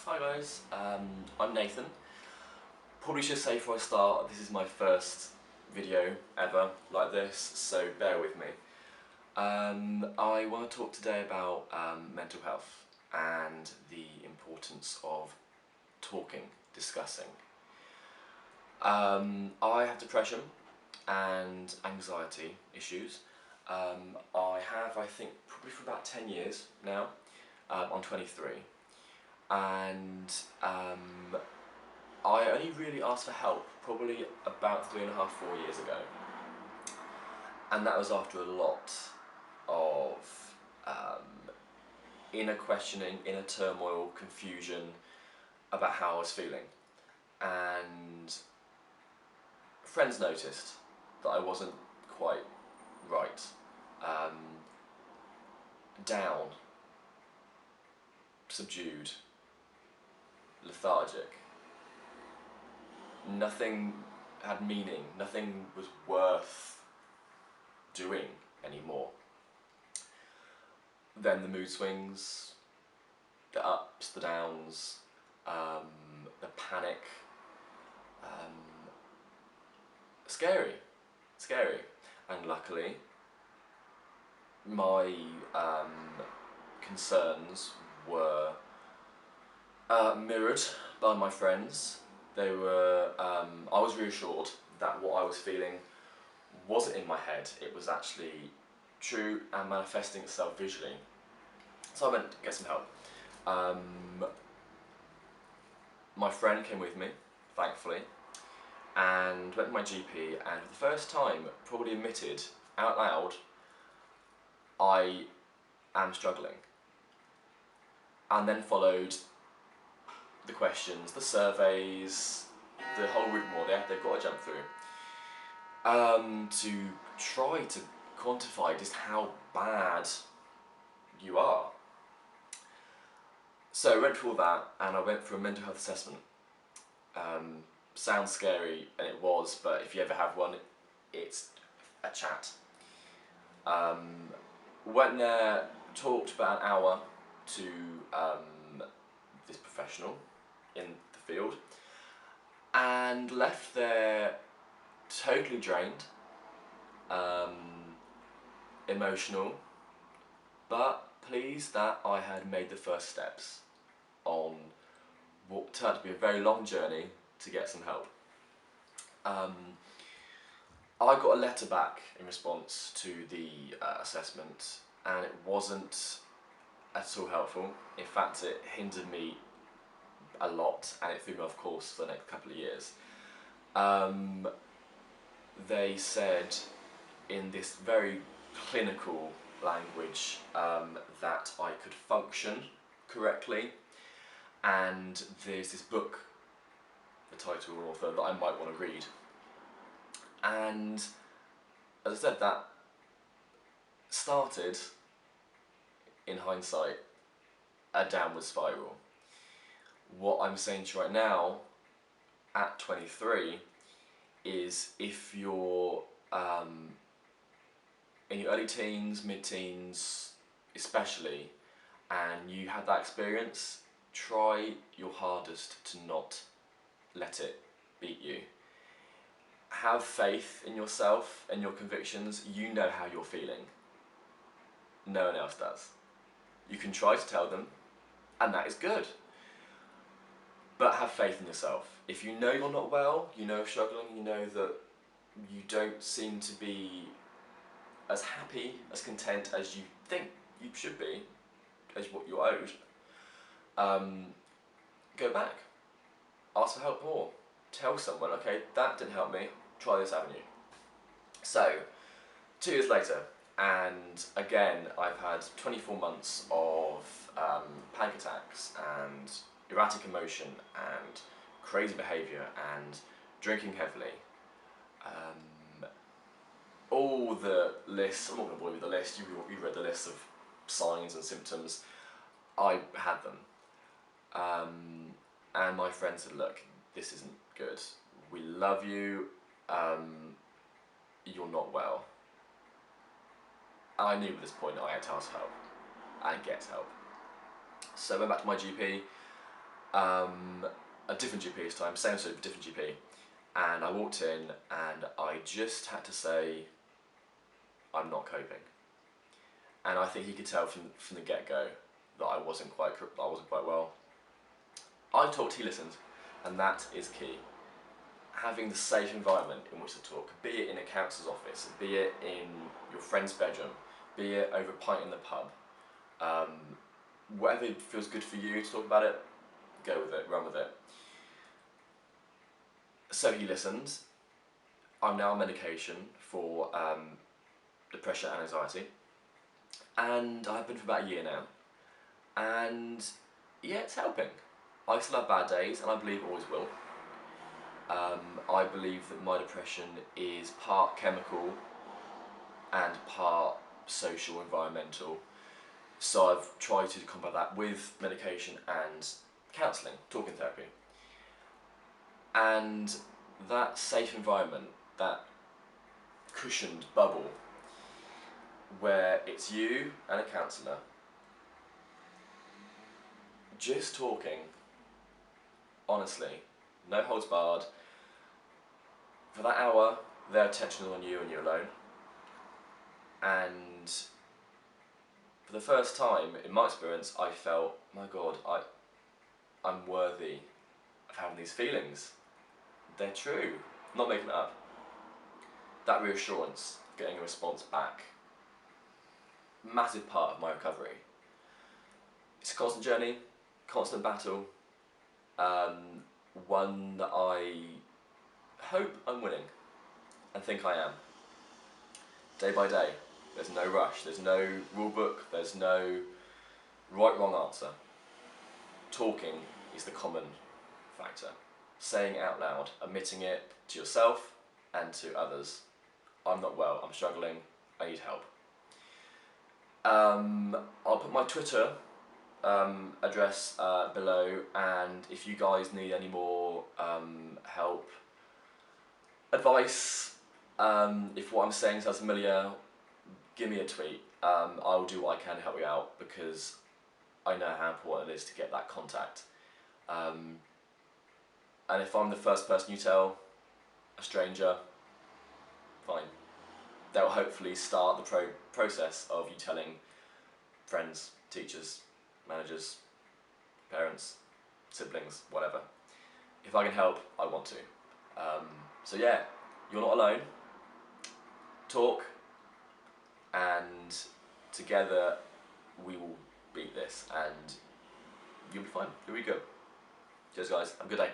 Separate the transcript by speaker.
Speaker 1: Hi guys, I'm Nathan. Probably should say before I start, this is my first video ever like this, so bear with me. I want to talk today about mental health and the importance of talking, discussing. I have depression and anxiety issues. I think, probably for about 10 years now. I'm 23. And I only really asked for help probably about 3.5, 4 years ago, and that was after a lot of inner questioning, inner turmoil, confusion about how I was feeling, and friends noticed that I wasn't quite right, um, down, subdued, lethargic. Nothing had meaning, nothing was worth doing anymore. Then the mood swings, the ups, the downs, the panic, scary, scary. And luckily, my concerns were mirrored by my friends. They were, I was reassured that what I was feeling wasn't in my head, it was actually true and manifesting itself visually. So I went to get some help. My friend came with me, thankfully, and went to my GP, and for the first time probably admitted out loud, I am struggling. And then followed the questions, the surveys, the whole rigmarole they've got to jump through, to try to quantify just how bad you are. So I went through all that, and I went for a mental health assessment. Sounds scary, and it was, but if you ever have one, it's a chat. Went there, talked about an hour to this professional in the field, and left there totally drained, emotional, but pleased that I had made the first steps on what turned out to be a very long journey to get some help. I got a letter back in response to the assessment, and it wasn't at all helpful. In fact, it hindered me a lot, and it threw me off course for the next couple of years. They said in this very clinical language that I could function correctly, and there's this book, the title or author, that I might want to read. And as I said, that started, in hindsight, a downward spiral. What I'm saying to you right now, at 23, is if you're in your early teens, mid-teens especially, and you had that experience, try your hardest to not let it beat you. Have faith in yourself and your convictions. You know how you're feeling. No one else does. You can try to tell them, and that is good. But have faith in yourself. If you know you're not well, you know you're struggling, you know that you don't seem to be as happy, as content as you think you should be, as what you're owed, go back. Ask for help more. Tell someone, okay, that didn't help me, try this avenue. So, 2 years later, and again, I've had 24 months of panic attacks and erratic emotion and crazy behaviour and drinking heavily. All the lists, I'm not going to bore you with the list, you read the list of signs and symptoms. I had them. And my friend said, look, this isn't good. We love you, you're not well. And I knew at this point I had to ask help and get help. So I went back to my GP, A different GP this time, same sort of different GP. And I walked in and I just had to say, I'm not coping. And I think he could tell from the get-go that I wasn't quite well. I talked, he listened, and that is key. Having the safe environment in which to talk, be it in a counsellor's office, be it in your friend's bedroom, be it over a pint in the pub, whatever feels good for you to talk about it, go with it, run with it. So he listened. I'm now on medication for depression and anxiety, and I've been for about a year now, and yeah, it's helping. I still have bad days, and I believe always will. I believe that my depression is part chemical and part social, environmental. So I've tried to combat that with medication and counselling, talking therapy. And that safe environment, that cushioned bubble, where it's you and a counsellor just talking honestly, no holds barred. For that hour, their attention is on you and you're alone. And for the first time, in my experience, I felt, my God, I'm worthy of having these feelings. They're true. I'm not making it up. That reassurance, getting a response back, massive part of my recovery. It's a constant journey, constant battle, one that I hope I'm winning and think I am. Day by day, there's no rush, there's no rule book, there's no right wrong answer. Talking is the common factor. Saying it out loud, admitting it to yourself and to others. I'm not well, I'm struggling, I need help. I'll put my Twitter address below, and if you guys need any more help, advice, if what I'm saying sounds familiar, give me a tweet. I'll do what I can to help you out, because I know how important it is to get that contact. And if I'm the first person you tell, a stranger, fine. They'll hopefully start the process of you telling friends, teachers, managers, parents, siblings, whatever. If I can help, I want to. So yeah, you're not alone. Talk, and together we will beat this, and you'll be fine. You'll be good. Cheers guys, have a good day.